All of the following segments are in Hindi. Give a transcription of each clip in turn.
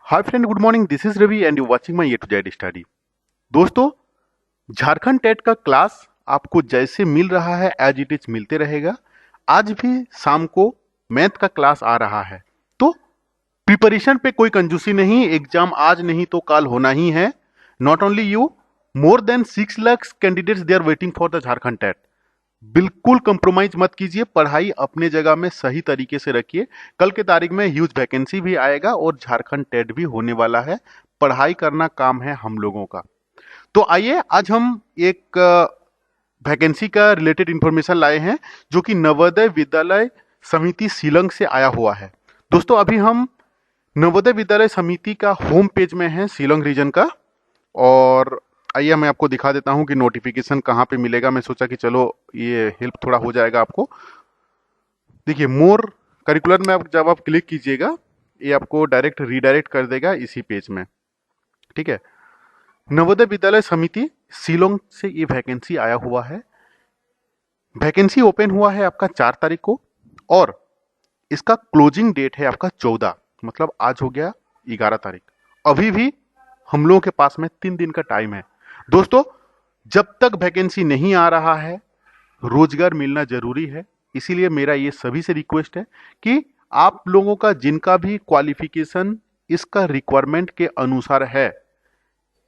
Hi friend, good morning. This is Ravi and you watching my A to Z study. दोस्तों, झारखंड टेट का क्लास आपको जैसे मिल रहा है एज इट इज मिलते रहेगा। आज भी शाम को मैथ का क्लास आ रहा है, तो प्रिपरेशन पे कोई कंजूसी नहीं। एग्जाम आज नहीं तो कल होना ही है। Not only you, more than 6 lakh candidates they are waiting for the Jharkhand TET. बिल्कुल कंप्रोमाइज मत कीजिए, पढ़ाई अपने जगह में सही तरीके से रखिए। कल के तारीख में ह्यूज वैकेंसी भी आएगा और झारखंड टेट भी होने वाला है। पढ़ाई करना काम है हम लोगों का। तो आइए आज हम एक वैकेंसी का रिलेटेड इंफॉर्मेशन लाए हैं जो कि नवोदय विद्यालय समिति शिलंग से आया हुआ है। दोस्तों, अभी हम नवोदय विद्यालय समिति का होम पेज में है शिलंग रीजन का। और आइए मैं आपको दिखा देता हूं कि नोटिफिकेशन कहाँ पे मिलेगा। मैं सोचा कि चलो ये हेल्प थोड़ा हो जाएगा आपको। देखिए, मोर करिकुलर में जब आप क्लिक कीजिएगा, ये आपको डायरेक्ट रीडायरेक्ट कर देगा इसी पेज में। ठीक है, नवोदय विद्यालय समिति शिलोंग से ये वैकेंसी आया हुआ है। वैकेंसी ओपन हुआ है आपका 4 तारीख को और इसका क्लोजिंग डेट है आपका 14, मतलब आज हो गया 11 तारीख। अभी भी हम लोगों के पास में 3 दिन का टाइम है। दोस्तों, जब तक वैकेंसी नहीं आ रहा है, रोजगार मिलना जरूरी है। इसीलिए मेरा ये सभी से रिक्वेस्ट है कि आप लोगों का जिनका भी क्वालिफिकेशन इसका रिक्वायरमेंट के अनुसार है,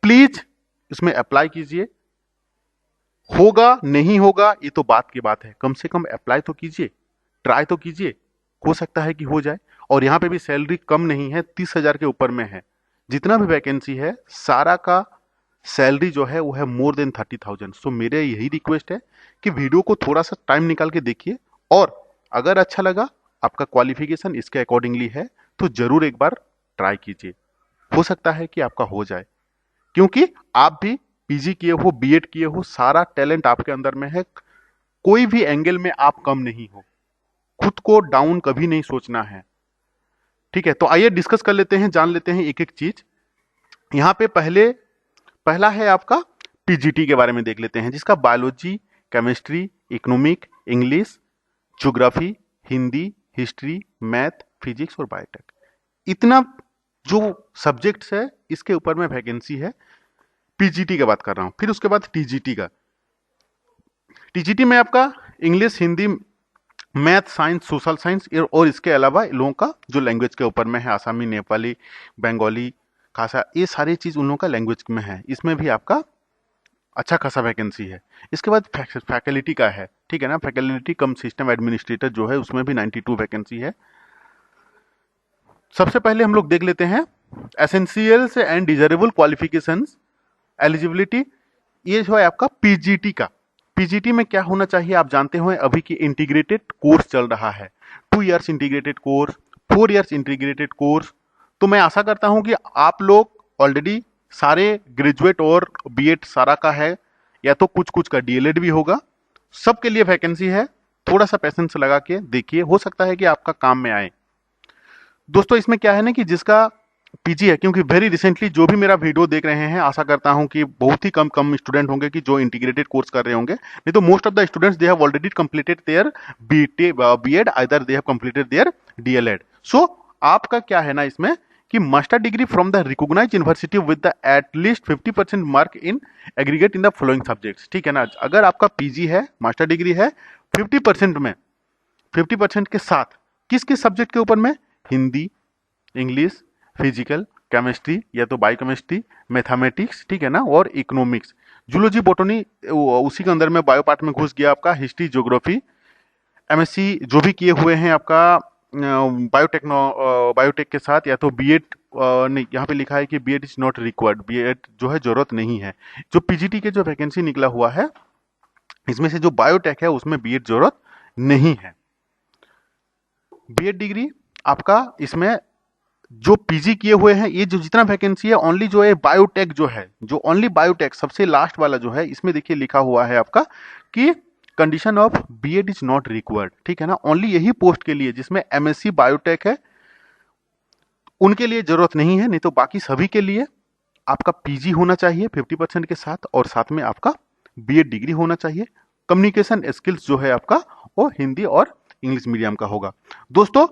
प्लीज इसमें अप्लाई कीजिए। होगा नहीं होगा ये तो बात की बात है, कम से कम अप्लाई तो कीजिए, ट्राई तो कीजिए। हो सकता है कि हो जाए। और यहाँ पे भी सैलरी कम नहीं है, 30,000 के ऊपर में है। जितना भी वैकेंसी है सारा का सैलरी जो है वो है मोर देन 30,000। सो मेरे यही रिक्वेस्ट है कि वीडियो को थोड़ा सा टाइम निकाल के देखिए और अगर अच्छा लगा, आपका क्वालिफिकेशन इसके अकॉर्डिंगली है, तो जरूर एक बार ट्राई कीजिए। हो सकता है कि आपका हो जाए, क्योंकि आप भी पीजी किए हो, बीएड किए हो, सारा टैलेंट आपके अंदर में है। कोई भी एंगल में आप कम नहीं हो। खुद को डाउन कभी नहीं सोचना है। ठीक है, तो आइए डिस्कस कर लेते हैं, जान लेते हैं एक एक चीज। यहाँ पे पहला है आपका पीजीटी के बारे में देख लेते हैं, जिसका biology, chemistry, economic, English, geography, Hindi, history, math, physics और बायोटेक, इतना जो सब्जेक्ट्स है इसके ऊपर में वैकेंसी है। पीजीटी की बात कर रहा हूं। फिर उसके बाद टीजीटी का। टीजीटी में आपका English, Hindi, math, science, social science और इसके अलावा लोगों का जो लैंग्वेज के ऊपर में है, आसामी, नेपाली, बंगाली, खासा, ये सारी चीज उन लोगों का लैंग्वेज में है। इसमें भी आपका अच्छा खासा वैकेंसी है। इसके बाद फैकल्टी का है, ठीक है ना। फैकल्टी कम सिस्टम एडमिनिस्ट्रेटर जो है उसमें भी 92 वैकेंसी है। सबसे पहले हम लोग देख लेते हैं essentials and desirable qualifications eligibility. ये जो है आपका पीजीटी का। पीजीटी में क्या होना चाहिए आप जानते हो, अभी की इंटीग्रेटेड कोर्स चल रहा है। 2 years integrated course, 4 years integrated course. तो मैं आशा करता हूं कि आप लोग ऑलरेडी सारे ग्रेजुएट और बीएड सारा का है, या तो कुछ कुछ का डीएलएड भी होगा। सबके लिए वैकेंसी है। थोड़ा सा पैसेंस लगा के देखिए, हो सकता है कि आपका काम में आए। दोस्तों, इसमें क्या है ना कि जिसका पीजी है, क्योंकि वेरी रिसेंटली जो भी मेरा वीडियो देख रहे हैं, आशा करता हूं कि बहुत ही कम स्टूडेंट होंगे कि जो इंटीग्रेटेड कोर्स कर रहे होंगे। नहीं तो most of the students they have already completed their BEd, either they have completed their DElEd. So आपका क्या है ना इसमें कि master degree from the recognised university with the at least 50% mark in aggregate in the following subjects. ठीक है ना, अगर आपका पीजी है, मास्टर डिग्री है, 50% में 50% के साथ किस किस सब्जेक्ट के ऊपर में, हिंदी, इंग्लिश, फिजिकल, केमिस्ट्री या तो बायोकेमिस्ट्री, मैथमेटिक्स, ठीक है ना, और इकोनॉमिक्स, जूलॉजी, बॉटनी, उसी के अंदर में बायो पार्ट में घुस गया आपका हिस्ट्री, ज्योग्राफी, एमएससी जो भी किए हुए हैं आपका बायोटेक के साथ, या तो बीएड, नहीं यहाँ पे लिखा है कि BEd is not required, BEd जो है जरूरत नहीं है। जो पीजीटी के जो वैकेंसी निकला हुआ है इसमें से जो बायोटेक है उसमें बीएड जरूरत नहीं है। बीएड डिग्री आपका इसमें जो पीजी किए हुए हैं, ये जो जितना वैकेंसी है ओनली जो है बायोटेक जो है, जो ओनली बायोटेक सबसे लास्ट वाला जो है, इसमें देखिए लिखा हुआ है आपका कि condition of BEd is not required. ठीक है ना, ओनली यही पोस्ट के लिए जिसमें एमएससी बायोटेक है उनके लिए जरूरत नहीं है। नहीं तो बाकी सभी के लिए आपका पीजी होना चाहिए 50% के साथ, और साथ में आपका बीएड डिग्री होना चाहिए। कम्युनिकेशन स्किल्स जो है आपका वो हिंदी और इंग्लिश मीडियम का होगा। दोस्तों,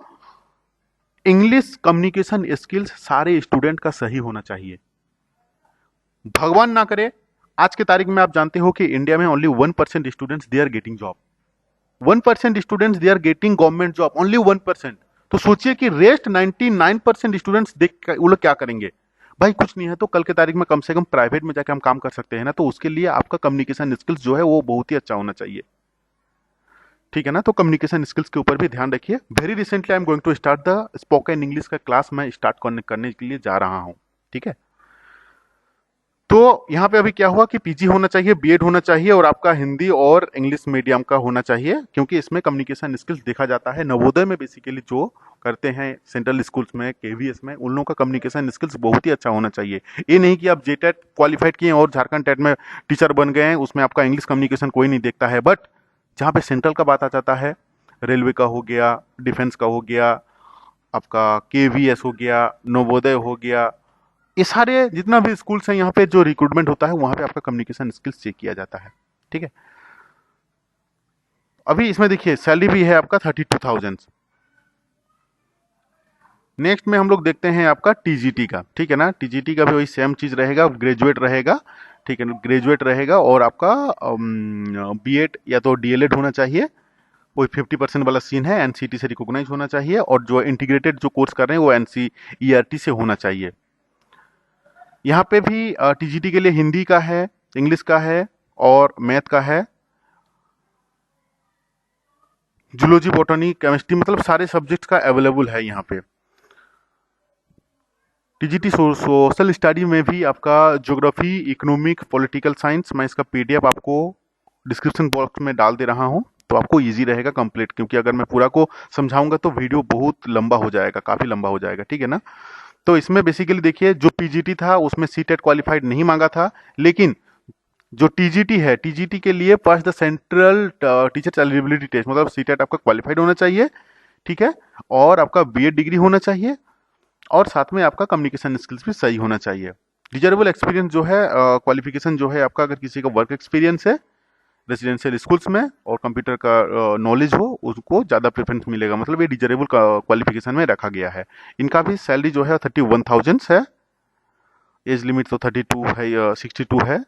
इंग्लिश कम्युनिकेशन स्किल्स सारे स्टूडेंट का सही होना चाहिए। भगवान ना करे, आज के तारीख में आप जानते हो कि इंडिया में only 1% students they are getting job. 1% students they are getting government job, only 1%। तो सोचिए कि रेस्ट 99% स्टूडेंट्स देख वो लोग क्या करेंगे। भाई कुछ नहीं है तो कल के तारीख में कम से कम प्राइवेट में जाके हम काम कर सकते हैं ना, तो उसके लिए आपका कम्युनिकेशन स्किल्स जो है वो बहुत ही अच्छा होना चाहिए। ठीक है ना, तो कम्युनिकेशन स्किल्स के ऊपर भी ध्यान रखिए। Very recently I am going to start the spoken English का क्लास मैं स्टार्ट करने के लिए जा रहा हूं। ठीक है, तो यहाँ पे अभी क्या हुआ कि पीजी होना चाहिए, बीएड होना चाहिए और आपका हिंदी और इंग्लिश मीडियम का होना चाहिए, क्योंकि इसमें कम्युनिकेशन स्किल्स देखा जाता है। नवोदय में बेसिकली जो करते हैं सेंट्रल स्कूल्स में, केवीएस में, उन लोगों का कम्युनिकेशन स्किल्स बहुत ही अच्छा होना चाहिए। ये नहीं कि आप जेटेट क्वालिफाइड किए और झारखंड टेट में टीचर बन गए हैं, उसमें आपका इंग्लिश कम्युनिकेशन कोई नहीं देखता है। बट जहाँ पे सेंट्रल का बात आ जाता है, रेलवे का हो गया, डिफेंस का हो गया, आपका केवीएस हो गया, नवोदय हो गया, ये सारे जितना भी स्कूल्स हैं यहाँ पे जो रिक्रूटमेंट होता है वहां पे आपका कम्युनिकेशन स्किल्स चेक किया जाता है। ठीक है, अभी इसमें देखिए सैलरी भी है आपका 32,000। नेक्स्ट में हम लोग देखते हैं आपका टीजीटी का। ठीक है ना, टीजीटी का भी वही सेम चीज रहेगा, ग्रेजुएट रहेगा। ठीक है ना, ग्रेजुएट रहेगा और आपका बीएड या तो डीएलएड होना चाहिए। वही 50% वाला सीन है, एनसीटी से रिकॉग्नाइज होना चाहिए और जो इंटीग्रेटेड जो कोर्स कर रहे हैं वो एनसीईआरटी से होना चाहिए। यहाँ पे भी टीजीटी के लिए हिंदी का है, इंग्लिश का है और मैथ का है। जूलॉजी, बॉटनी, केमिस्ट्री, मतलब सारे सब्जेक्ट्स का अवेलेबल है यहाँ पे। टीजीटी सोशल स्टडी में भी आपका ज्योग्राफी, इकोनॉमिक, पॉलिटिकल साइंस, मैं इसका पीडीएफ आपको डिस्क्रिप्शन बॉक्स में डाल दे रहा हूँ, तो आपको इजी रहेगा कंप्लीट, क्योंकि अगर मैं पूरा को समझाऊंगा तो वीडियो बहुत लंबा हो जाएगा, काफी लंबा हो जाएगा। ठीक है ना, तो इसमें बेसिकली देखिए जो पीजीटी था उसमें सीटेट क्वालिफाइड नहीं मांगा था, लेकिन जो टीजीटी है, टीजीटी के लिए pass the central teacher eligibility test, मतलब सीटेट आपका क्वालिफाइड होना चाहिए। ठीक है, और आपका बीएड डिग्री होना चाहिए और साथ में आपका कम्युनिकेशन स्किल्स भी सही होना चाहिए। डिजरेबल एक्सपीरियंस जो है, क्वालिफिकेशन जो है आपका, अगर किसी का वर्क एक्सपीरियंस है रेजिडेंशियल स्कूल्स में और कंप्यूटर का नॉलेज हो, उसको ज़्यादा प्रेफरेंस मिलेगा, मतलब ये डिजरेबल क्वालिफिकेशन में रखा गया है। इनका भी सैलरी जो है 31,000 है, एज लिमिट तो 32 है या 62 है।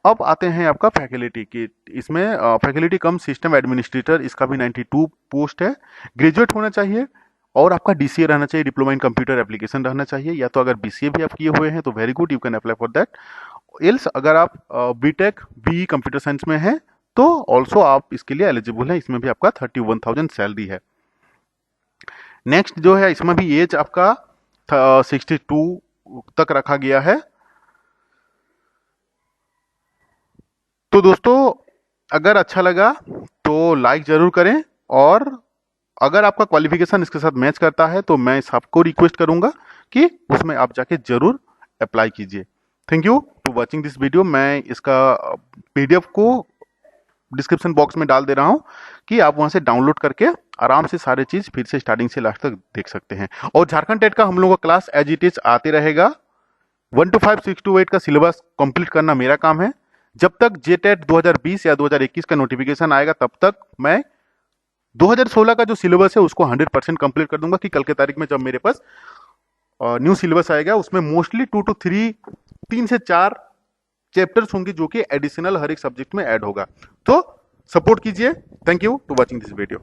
अब आते हैं आपका फैकल्टी की, इसमें फैकल्टी कम सिस्टम एडमिनिस्ट्रेटर, इसका भी 92 पोस्ट है। ग्रेजुएट होना चाहिए और आपका डीसीए रहना चाहिए, डिप्लोमा इन कंप्यूटर एप्लीकेशन रहना चाहिए, या तो अगर बीसीए भी आप किए हुए हैं तो very good, you can apply for that. Else अगर आप बीटेक बी कंप्यूटर साइंस में हैं तो ऑल्सो आप इसके लिए एलिजिबल हैं, इसमें भी आपका 31,000 सैलरी है। नेक्स्ट जो है इसमें भी एज आपका 62 तक रखा गया है। तो दोस्तों अगर अच्छा लगा तो लाइक जरूर करें, और अगर आपका क्वालिफिकेशन इसके साथ मैच करता है तो मैं सबको रिक्वेस्ट करूंगा कि उसमें आप जाके जरूर अप्लाई कीजिए। Thank you to watching this video. मैं इसका पीडीएफ को डिस्क्रिप्शन बॉक्स में डाल दे रहा हूं कि आप वहां से डाउनलोड करके आराम से सारी चीज फिर से स्टार्टिंग से लास्ट तक देख सकते हैं। और झारखंड टेट का हम लोगों का क्लास एज इट इज आते रहेगा। 1 to 5, 6 to 8 का सिलेबस कंप्लीट करना मेरा काम है। जब तक जेटेट 2020 या 2021 का नोटिफिकेशन आएगा तब तक मैं 2016 का जो सिलेबस है उसको 100% कंप्लीट कर दूंगा, कि कल के तारीख में जब मेरे पास न्यू सिलेबस आएगा उसमें मोस्टली 2 to 3 से 4 चैप्टर्स होंगे जो कि एडिशनल हर एक सब्जेक्ट में ऐड होगा। तो सपोर्ट कीजिए। Thank you to watching this video.